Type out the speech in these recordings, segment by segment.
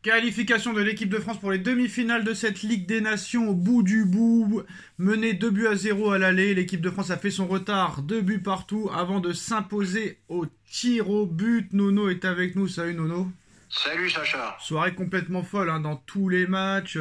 Qualification de l'équipe de France pour les demi-finales de cette Ligue des Nations au bout du bout. Menée 2-0 à l'aller, l'équipe de France a fait son retard, 2 buts partout avant de s'imposer au tir au but. Nono est avec nous, salut Nono. Salut Sacha. Soirée complètement folle dans tous les matchs.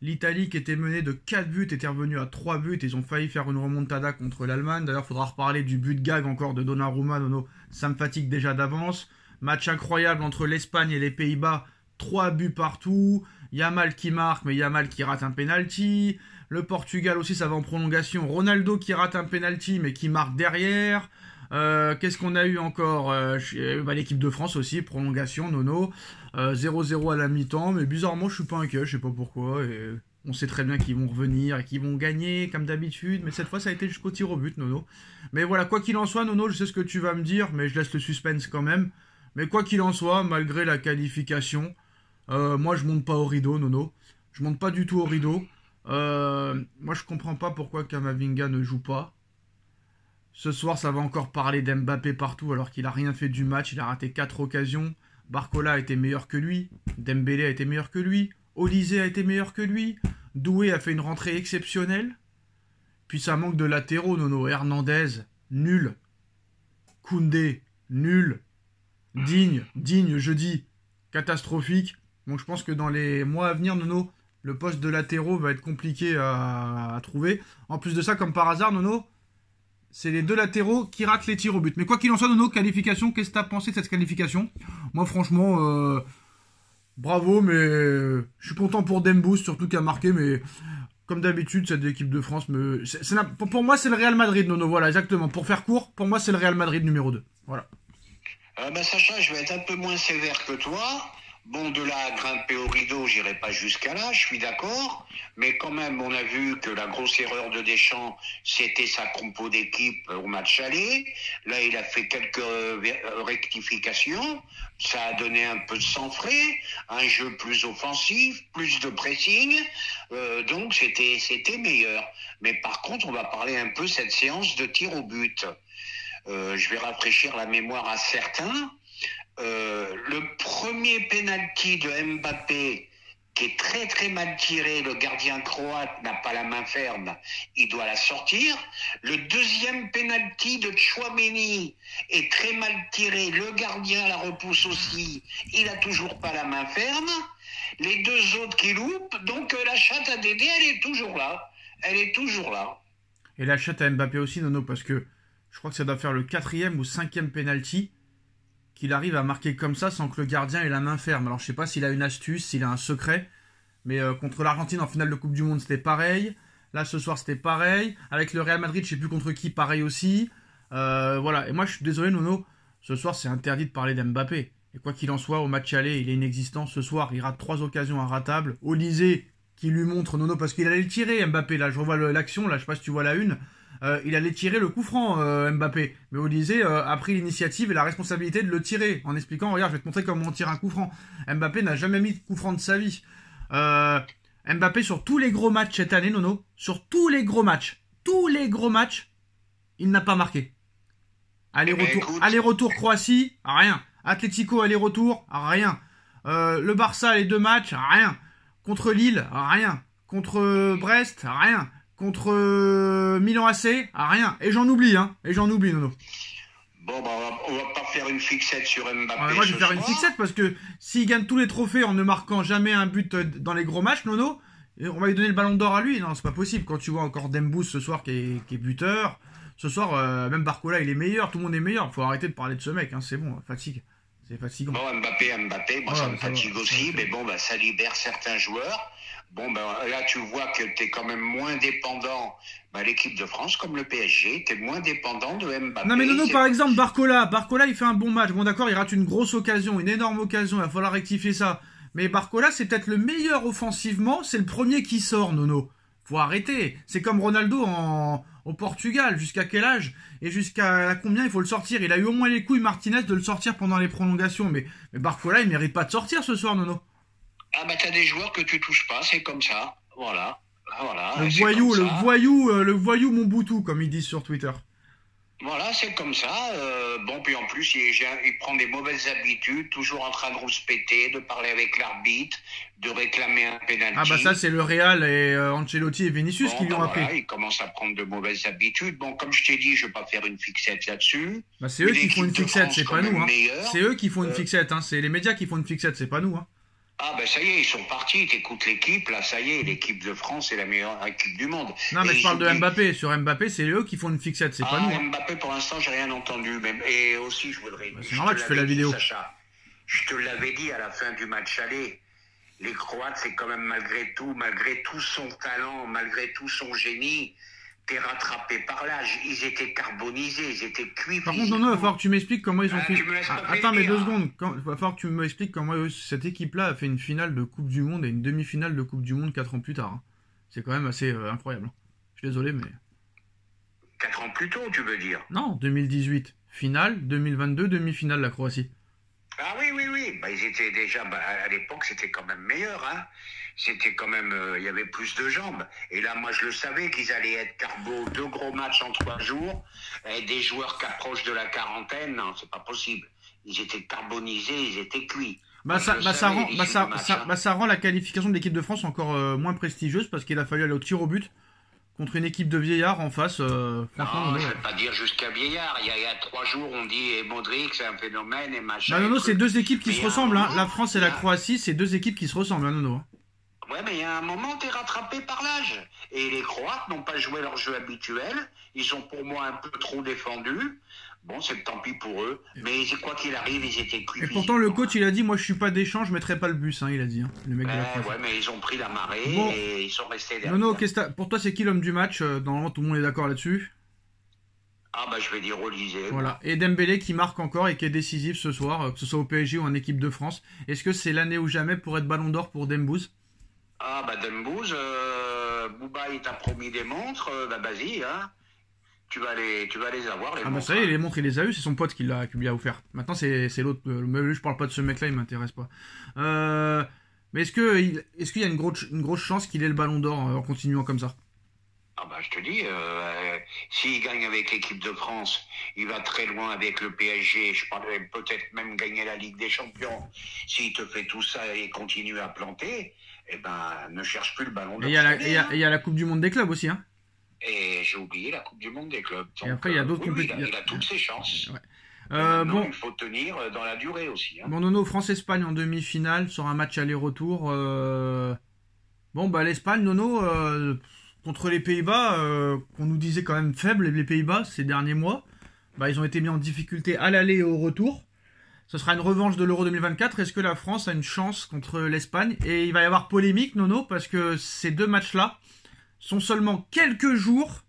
L'Italie qui était menée de 4 buts était revenue à 3 buts. Ils ont failli faire une remontada contre l'Allemagne. D'ailleurs, il faudra reparler du but gag encore de Donnarumma. Nono, ça me fatigue déjà d'avance. Match incroyable entre l'Espagne et les Pays-Bas. 3 buts partout, Yamal qui marque, mais Yamal qui rate un penalty. Le Portugal aussi, ça va en prolongation. Ronaldo qui rate un penalty, mais qui marque derrière. Qu'est-ce qu'on a eu encore l'équipe de France aussi, prolongation, Nono. 0-0 à la mi-temps, mais bizarrement, je suis pas inquiet, je sais pas pourquoi. Et on sait très bien qu'ils vont revenir et qu'ils vont gagner, comme d'habitude. Mais cette fois, ça a été jusqu'au tir au but, Nono. Mais voilà, quoi qu'il en soit, Nono, je sais ce que tu vas me dire, mais je laisse le suspense quand même. Mais quoi qu'il en soit, malgré la qualification... moi je monte pas au rideau, Nono. Je monte pas du tout au rideau. Moi je comprends pas pourquoi Kamavinga ne joue pas. Ce soir ça va encore parler d'Mbappé partout alors qu'il a rien fait du match. Il a raté 4 occasions. Barcola a été meilleur que lui. Dembélé a été meilleur que lui. Olysée a été meilleur que lui. Doué a fait une rentrée exceptionnelle. Puis ça manque de latéraux, Nono. Hernandez, nul. Koundé, nul. Digne, je dis, catastrophique. Donc je pense que dans les mois à venir, Nono, le poste de latéraux va être compliqué à trouver. En plus de ça, comme par hasard, Nono, c'est les deux latéraux qui ratent les tirs au but. Mais quoi qu'il en soit, Nono, qualification, qu'est-ce que tu as pensé de cette qualification? Moi, franchement, bravo, mais je suis content pour Dembous, surtout qui a marqué, mais comme d'habitude, cette équipe de France, pour moi, c'est le Real Madrid, Nono, voilà, exactement. Pour faire court, pour moi, c'est le Real Madrid numéro 2. Voilà. Sacha, je vais être un peu moins sévère que toi. Bon, de là à grimper au rideau, j'irai pas jusqu'à là, je suis d'accord. Mais quand même, on a vu que la grosse erreur de Deschamps, c'était sa compo d'équipe au match aller. Là, il a fait quelques rectifications. Ça a donné un peu de sang frais, un jeu plus offensif, plus de pressing. Donc, c'était meilleur. Mais par contre, on va parler un peu cette séance de tir au but. Je vais rafraîchir la mémoire à certains. Le premier penalty de Mbappé qui est très très mal tiré, le gardien croate n'a pas la main ferme, il doit la sortir. Le deuxième penalty de Tchouaméni est très mal tiré, le gardien la repousse aussi, il a toujours pas la main ferme. Les deux autres qui loupent, donc la chatte à Dédé, elle est toujours là. Elle est toujours là. Et la chatte à Mbappé aussi, Nono, parce que je crois que ça doit faire le 4e ou 5e penalty qu'il arrive à marquer comme ça sans que le gardien ait la main ferme. Alors je sais pas s'il a une astuce, s'il a un secret, mais contre l'Argentine en finale de Coupe du Monde c'était pareil. Là ce soir c'était pareil. Avec le Real Madrid je sais plus contre qui, pareil aussi. Voilà, et moi je suis désolé Nono, ce soir c'est interdit de parler d'Mbappé. Et quoi qu'il en soit, au match aller il est inexistant. Ce soir il rate 3 occasions inratables. Olysée qui lui montre Nono, parce qu'il allait le tirer Mbappé, là je revois l'action, là je sais pas si tu vois la une. Il allait tirer le coup franc, Mbappé. Mais Olysée a pris l'initiative et la responsabilité de le tirer, en expliquant, regarde, je vais te montrer comment on tire un coup franc. Mbappé n'a jamais mis de coup franc de sa vie. Mbappé, sur tous les gros matchs cette année, Nono, sur tous les gros matchs, il n'a pas marqué. Aller-retour Croatie, rien. Atlético, aller-retour, rien. Le Barça, les 2 matchs, rien. Contre Lille, rien. Contre Brest, rien. Contre Milan AC, rien. Et j'en oublie, Nono. Bon, on va pas faire une fixette sur Mbappé. Moi, je vais faire une fixette parce que s'il gagne tous les trophées en ne marquant jamais un but dans les gros matchs, Nono, on va lui donner le ballon d'or à lui. Non, c'est pas possible. Quand tu vois encore Dembous ce soir qui est buteur, ce soir, même Barcola, il est meilleur. Tout le monde est meilleur. Faut arrêter de parler de ce mec. C'est bon, fatigue. C'est fatigant. Bon, Mbappé, moi ça me fatigue aussi, mais bon, ça libère certains joueurs. Bon, là, tu vois que tu es quand même moins dépendant. L'équipe de France, comme le PSG, tu es moins dépendant de Mbappé. Non, mais Nono, par exemple, Barcola, il fait un bon match. Bon, d'accord, il rate une grosse occasion, une énorme occasion. Il va falloir rectifier ça. Mais Barcola, c'est peut-être le meilleur offensivement. C'est le premier qui sort, Nono. Faut arrêter. C'est comme Ronaldo au Portugal. Jusqu'à quel âge? Et jusqu'à combien il faut le sortir? Il a eu au moins les couilles, Martinez, de le sortir pendant les prolongations. Mais Barcola, il mérite pas de sortir ce soir, Nono. T'as des joueurs que tu touches pas, c'est comme ça. Voilà. Le voyou Mobutu, comme ils disent sur Twitter. Voilà, c'est comme ça. Bon, puis en plus, il prend des mauvaises habitudes, toujours en train de rouspéter, de parler avec l'arbitre, de réclamer un Ah bah ça penalty. c'est le Real et Ancelotti et Vinicius qui Bon, lui ben ont appris. voilà, il commence à prendre de mauvaises habitudes. Bon, comme je t'ai dit, je vais pas faire une fixette là-dessus. Bah c'est eux Une qui font équipe une de fixette, France c'est quand pas nous, même hein. C'est meilleure. eux qui font une Euh, fixette, hein. C'est les médias qui font une fixette, c'est pas nous, hein. ah ben ça y est, ils sont partis, t'écoutes l'équipe, là ça y est, l'équipe de France est la meilleure équipe du monde. Non mais Et je ils parle de oublient. Mbappé. Sur Mbappé, c'est eux qui font une fixette, c'est pas Ah, nous, hein. Mbappé, pour l'instant, j'ai rien entendu. Et aussi, Bah, c'est je te normal, tu fais la l'avais dit, vidéo. Sacha, je te l'avais dit à la fin du match aller, les Croates, c'est quand même malgré tout son talent, malgré tout son génie, t'es rattrapé par l'âge. Ils étaient carbonisés, ils étaient cuits Par contre, non, il va physiquement. falloir que tu m'expliques comment ils ont Ah, fait. tu me laisses Ah, pas attends, mais finir. 2 secondes. Il va falloir que tu m'expliques comment cette équipe-là a fait une finale de Coupe du Monde et une demi-finale de Coupe du Monde 4 ans plus tard, hein. C'est quand même assez incroyable, hein. Je suis désolé, mais. 4 ans plus tôt, tu veux dire. Non, 2018, finale, 2022, demi-finale, la Croatie. Ah oui, oui, oui. Bah, ils étaient déjà, bah, à l'époque, c'était quand même meilleur, hein. C'était quand même, il y avait plus de jambes. Et là, moi, je le savais qu'ils allaient être carbo, 2 gros matchs en 3 jours. Et des joueurs qui approchent de la quarantaine, non, c'est pas possible. Ils étaient carbonisés, ils étaient cuits. Bah Moi, je ça, le bah, ça savais, rend, bah, l'issue ça, du match, ça, hein. bah, ça rend la qualification de l'équipe de France encore moins prestigieuse parce qu'il a fallu aller au tir au but contre une équipe de vieillards en face. Franchement, Non, non, je non. vais pas dire jusqu'à vieillard. Il y a 3 jours, on dit, et Modric, c'est un phénomène, et machin, Bah et non, c'est truc. deux équipes qui Mais se il y a un ressemblent, hein. La moment, France et la Croatie, c'est deux équipes qui se ressemblent, hein, Nono. ouais, mais il y a un moment, t'es rattrapé par l'âge. Et les Croates n'ont pas joué leur jeu habituel. Ils sont pour moi un peu trop défendus. Bon, c'est tant pis pour eux. Mais quoi qu'il arrive, ils étaient cuits Et pourtant, le physiquement, coach, hein. il a dit, moi, je suis pas Deschamps, je mettrai pas le bus, hein, il a dit, hein, le mec de la Croatie. Ouais, mais ils ont pris la marée Bon, et ils sont restés Nono, derrière. pour toi, c'est qui l'homme du match? Normalement, tout le monde est d'accord là-dessus. Ah bah je vais dire Olysée, Voilà. moi. Et Dembélé qui marque encore et qui est décisif ce soir, que ce soit au PSG ou en équipe de France. Est-ce que c'est l'année ou jamais pour être Ballon d'Or pour Dembouz? Ah bah Dembouz, Bouba il t'a promis des montres, bah vas-y, hein. Tu vas les avoir, les Ah bah montres, ça y est, hein. les montres, il les a eu, c'est son pote qui lui a offert. Maintenant, c'est l'autre. Mais lui, je parle pas de ce mec-là, il m'intéresse pas. Mais est-ce qu'il y a une grosse chance qu'il ait le Ballon d'Or en continuant comme ça? Ah bah je te dis, s'il gagne avec l'équipe de France, il va très loin avec le PSG. Je parlerais peut-être même gagner la Ligue des Champions. S'il te fait tout ça et continue à planter, eh ben ne cherche plus le ballon Et il d'or y a cette la, année, hein. il y a la Coupe du Monde des clubs aussi, hein. Et j'ai oublié la Coupe du Monde des clubs. Et Donc après, il y a d'autres oui, oui, compétitions. il a toutes ses chances. Ouais. Mais maintenant, Bon, il faut tenir dans la durée aussi, hein. bon, Nono, France-Espagne en demi-finale sur un match aller-retour. Bon, bah l'Espagne, Nono, contre les Pays-Bas, qu'on nous disait quand même faibles, les Pays-Bas, ces derniers mois, bah ils ont été mis en difficulté à l'aller et au retour. Ce sera une revanche de l'Euro 2024. Est-ce que la France a une chance contre l'Espagne? Et il va y avoir polémique, Nono, parce que ces deux matchs-là sont seulement quelques jours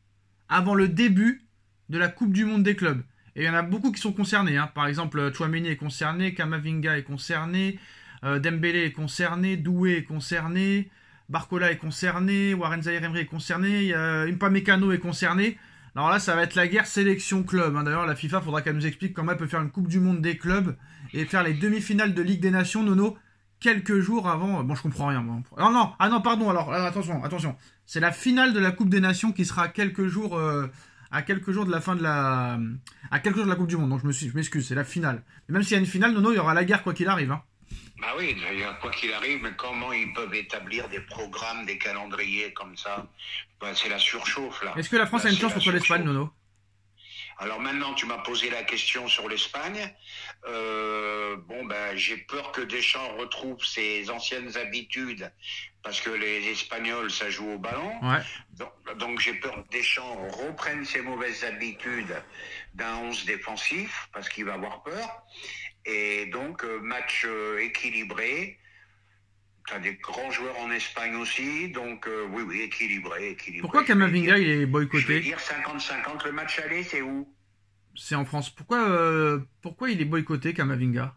avant le début de la Coupe du Monde des clubs. Et il y en a beaucoup qui sont concernés, hein. Par exemple, Chouameni est concerné, Kamavinga est concerné, Dembélé est concerné, Doué est concerné, Barcola est concerné, Warren Zaïre-Emery est concerné, Upamecano est concerné. Alors là, ça va être la guerre sélection club, hein. D'ailleurs, la FIFA, faudra qu'elle nous explique comment elle peut faire une Coupe du Monde des clubs et faire les demi-finales de Ligue des Nations, Nono, quelques jours avant. Bon, je comprends rien, moi. Non, non, ah non, pardon. Alors, attention. C'est la finale de la Coupe des Nations qui sera à quelques jours de la fin à quelques jours de la Coupe du Monde. Donc je m'excuse, c'est la finale. Mais même s'il y a une finale, Nono, il y aura la guerre quoi qu'il arrive, hein. Bah oui, d'ailleurs, quoi qu'il arrive, mais comment ils peuvent établir des programmes, des calendriers comme ça? Bah, c'est la surchauffe, là. Est-ce que la France Là, a une c'est chance la contre l'Espagne, surchauffe. Nono? Alors maintenant, tu m'as posé la question sur l'Espagne. Bon, ben, j'ai peur que Deschamps retrouve ses anciennes habitudes parce que les Espagnols, ça joue au ballon. Ouais. Donc j'ai peur que Deschamps reprenne ses mauvaises habitudes d'un 11 défensif parce qu'il va avoir peur. Et donc, match équilibré. Tu as des grands joueurs en Espagne aussi. Donc, oui, équilibré. Pourquoi Kamavinga il est Je vais boycotté? dire 50-50. Le match aller, c'est où? C'est en France. Pourquoi il est boycotté, Kamavinga?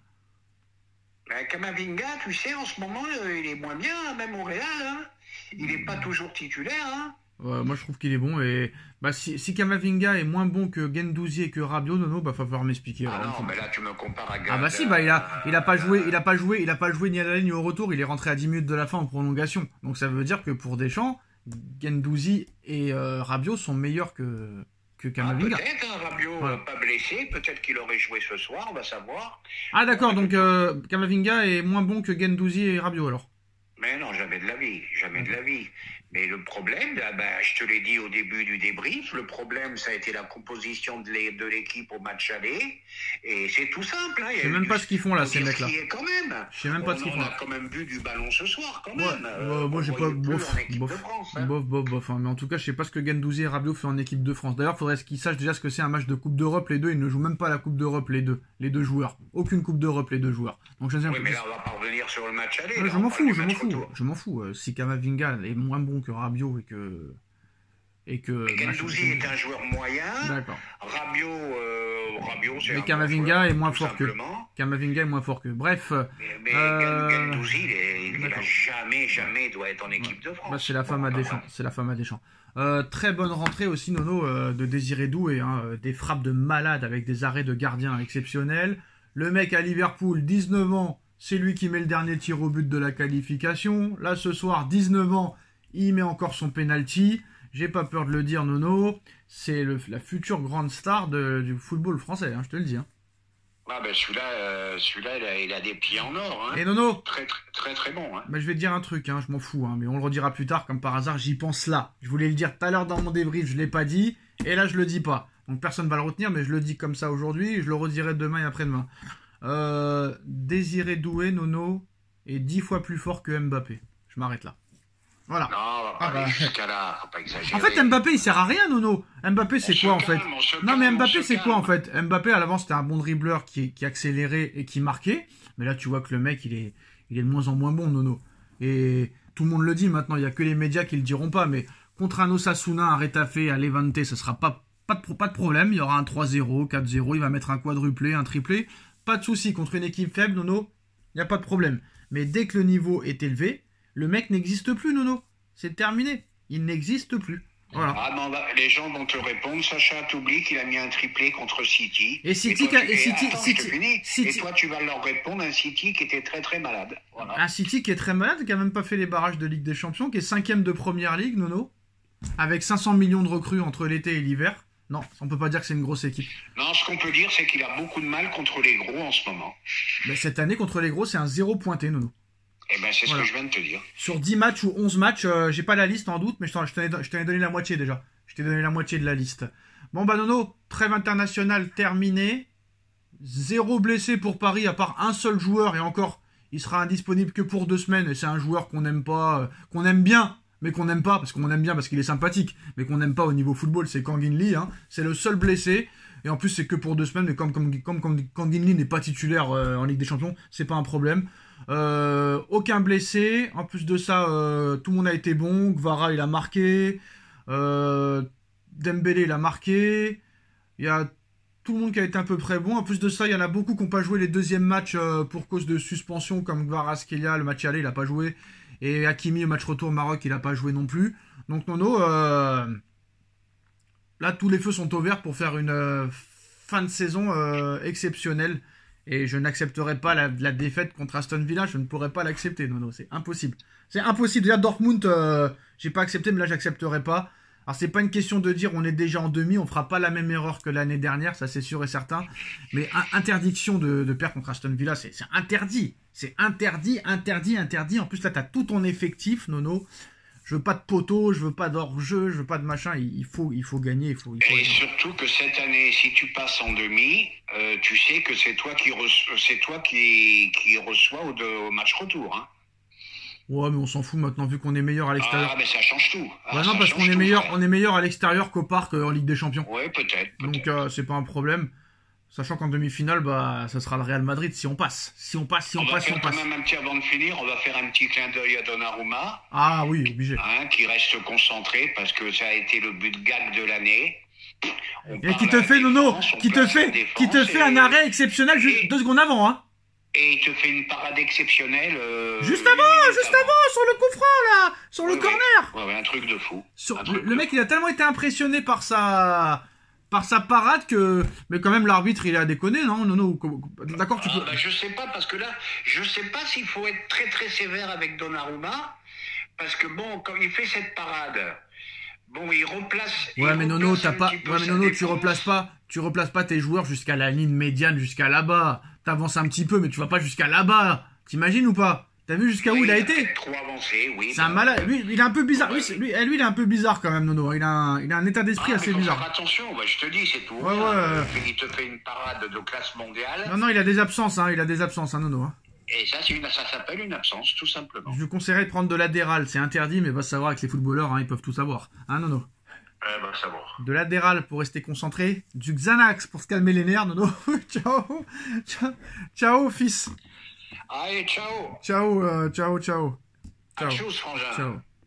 Kamavinga, tu sais, en ce moment, il est moins bien, hein, même au Real, hein. Il n'est pas toujours titulaire, hein. Moi je trouve qu'il est bon et bah si Kamavinga est moins bon que Guendouzi et que Rabiot, Nono, bah va falloir m'expliquer. Ah Alors, non, mais là, tu me compares à ah bah si, bah il a pas joué ni à l'aller ni au retour, il est rentré à 10 minutes de la fin en prolongation. Donc ça veut dire que pour Deschamps, Guendouzi et Rabiot sont meilleurs que que Camavinga. Peut-être, hein, Rabiot pas blessé, peut-être qu'il aurait joué ce soir, on va savoir. Ah d'accord, donc Camavinga est moins bon que Guendouzi et Rabiot alors. Mais non, jamais de la vie, jamais de la vie. Mais le problème, je te l'ai dit au début du débrief, le problème, ça a été la composition de l'équipe au match aller. Et c'est tout simple. Hein. Je sais même pas ce qu'ils font là, ces mecs-là. Je sais même pas ce qu'ils font. On a quand même vu du ballon ce soir, quand même. Moi, j'ai pas bof. Mais en tout cas, je sais pas ce que Guendouzi et Rabiot font en équipe de France. D'ailleurs, faudrait qu'ils sachent déjà ce que c'est un match de Coupe d'Europe. Les deux, ils ne jouent même pas la Coupe d'Europe, les deux joueurs. Aucune Coupe d'Europe, les deux joueurs. Donc, je sais mais là, on va pas revenir sur le match aller. Je m'en fous. Si Camavinga est moins bon que Rabiot et que Guendouzi est un joueur moyen. D'accord. Rabiot, c'est mais Camavinga est moins fort que. Camavinga est moins fort que. Bref. Mais Guendouzi, il n'a jamais doit être en équipe de France. C'est la femme à Deschamps. Très bonne rentrée aussi, Nono, de Désiré Doué. Des frappes de malade avec des arrêts de gardien exceptionnels. Le mec à Liverpool, 19 ans. C'est lui qui met le dernier tir au but de la qualification. Là, ce soir, 19 ans, il met encore son penalty. J'ai pas peur de le dire, Nono. C'est la future grande star du football français, je te le dis. Ah ben celui-là, il a des pieds en or. Et Nono, très très très bon. Je vais te dire un truc, je m'en fous, mais on le redira plus tard, comme par hasard, j'y pense là. Je voulais le dire tout à l'heure dans mon débrief, je l'ai pas dit, et là je le dis pas. Donc personne va le retenir, mais je le dis comme ça aujourd'hui, et je le redirai demain et après-demain. Désiré Doué, Nono, est 10 fois plus fort que Mbappé. Je m'arrête là. Voilà. Non, on va pas aller jusqu'à là, faut pas exagérer. En fait, Mbappé, il sert à rien, Nono. Mbappé, c'est quoi, en fait? Non, mais Mbappé, c'est quoi, en fait? Mbappé, à l'avant, c'était un bon dribbleur qui accélérait et qui marquait. Mais là, tu vois que le mec, il est de moins en moins bon, Nono. Et tout le monde le dit maintenant, il y a que les médias qui le diront pas. Mais contre un Osasuna, un Retafe, un Levante, ce sera pas de problème. Il y aura un 3-0, 4-0, il va mettre un quadruplé, un triplé. Pas de souci. Contre une équipe faible, Nono, il n'y a pas de problème. Mais dès que le niveau est élevé, le mec n'existe plus, Nono. C'est terminé. Il n'existe plus. Voilà. Les gens vont te répondre, Sacha, t'oublies qu'il a mis un triplé contre City. Et toi, tu vas leur répondre, un City qui était très très malade. Voilà. Un City qui est très malade, qui a même pas fait les barrages de Ligue des Champions, qui est 5e de Première Ligue, Nono, avec 500 millions de recrues entre l'été et l'hiver. Non, on peut pas dire que c'est une grosse équipe. Non, ce qu'on peut dire, c'est qu'il a beaucoup de mal contre les gros en ce moment. Mais cette année, contre les gros, c'est un 0 pointé, Nono. Eh ben, c'est ce que je viens de te dire. Sur 10 matchs ou 11 matchs, j'ai pas la liste en doute, mais je t'en ai donné la moitié déjà. Je t'ai donné la moitié de la liste. Bon, Nono, trêve internationale terminée. 0 blessé pour Paris, à part un seul joueur, et encore, il sera indisponible que pour 2 semaines, et c'est un joueur qu'on n'aime pas, qu'on aime bien, mais qu'on n'aime pas, parce qu'on aime bien parce qu'il est sympathique, mais qu'on n'aime pas au niveau football, c'est Kangin Lee, c'est le seul blessé, et en plus c'est que pour 2 semaines, mais comme Kangin Lee n'est pas titulaire en Ligue des Champions, c'est pas un problème. Aucun blessé, en plus de ça, tout le monde a été bon, Gvara il a marqué, Dembélé il a marqué, il y a tout le monde qui a été à peu près bon. En plus de ça, il y en a beaucoup qui n'ont pas joué les deuxièmes matchs pour cause de suspension, comme Kvaratskhelia, le match aller, il n'a pas joué. Et Hakimi, au match retour au Maroc, il n'a pas joué non plus. Donc Nono, là, tous les feux sont au vert pour faire une fin de saison exceptionnelle. Et je n'accepterai pas la défaite contre Aston Villa. Je ne pourrais pas l'accepter, Nono. C'est impossible. C'est impossible. Déjà, Dortmund, j'ai pas accepté, mais là, j'accepterai pas. Alors, c'est pas une question de dire on est déjà en demi, on fera pas la même erreur que l'année dernière, ça c'est sûr et certain. Mais interdiction de perdre contre Aston Villa, c'est interdit. C'est interdit. En plus, là, t'as tout ton effectif, Nono. Je veux pas de poteau, je veux pas d'hors-jeu, je veux pas de machin. Il faut gagner. Et surtout que cette année, si tu passes en demi, tu sais que c'est toi qui reçois au match retour. Ouais, mais on s'en fout maintenant vu qu'on est meilleur à l'extérieur. Ah, mais ça change tout. Non, parce qu'on est meilleur à l'extérieur qu'au parc en Ligue des Champions. Ouais, peut-être. Donc c'est pas un problème. Sachant qu'en demi-finale, ça sera le Real Madrid si on passe. Si on passe. Quand même un petit avant de finir, on va faire un petit clin d'œil à Donnarumma. Ah oui, obligé. Qui reste conconcentré parce que ça a été le but gag de l'année. Et qui te fait, Nono, qui te fait un arrêt exceptionnel 2 secondes avant, Et il te fait une parade exceptionnelle. Juste avant, sur le coup franc, là, sur le corner. Ouais, un truc de fou. Le mec, il a tellement été impressionné par sa parade que... Mais quand même, l'arbitre, il a déconné, non, Nono? D'accord, tu peux... je sais pas, parce que là, je sais pas s'il faut être très très sévère avec Donnarumma, parce que bon, quand il fait cette parade, Bon, il replace. Ouais, mais Nono, replace un t'as pas. petit peu Ouais, mais sa Nono, défense. tu replaces pas tes joueurs jusqu'à la ligne médiane, jusqu'à là-bas. T'avances un petit peu, mais tu vas pas jusqu'à là-bas. T'imagines ou pas? T'as vu jusqu'à où il a été? Trop avancé, oui. C'est un malade. Lui, il est un peu bizarre. Lui, il est un peu bizarre quand même, Nono. Il a un état d'esprit assez mais faut bizarre. faire attention, bah, je te dis, c'est tout. Ouais, Rien. ouais. Il te fait une parade de classe mondiale. Non, non, il a des absences, hein. Il a des absences, hein, Nono. Hein. Et ça, ça s'appelle une absence, tout simplement. Je lui conseillerais de prendre de l'adéral. C'est interdit, mais va savoir avec les footballeurs, hein, ils peuvent tout savoir. Hein, Nono? Bah, savoir. De l'adéral pour rester concentré. Du Xanax pour se calmer les nerfs, Nono. Ciao. Ciao, fils. Allez, ciao. Ciao. À tchuss, frangin. Ciao.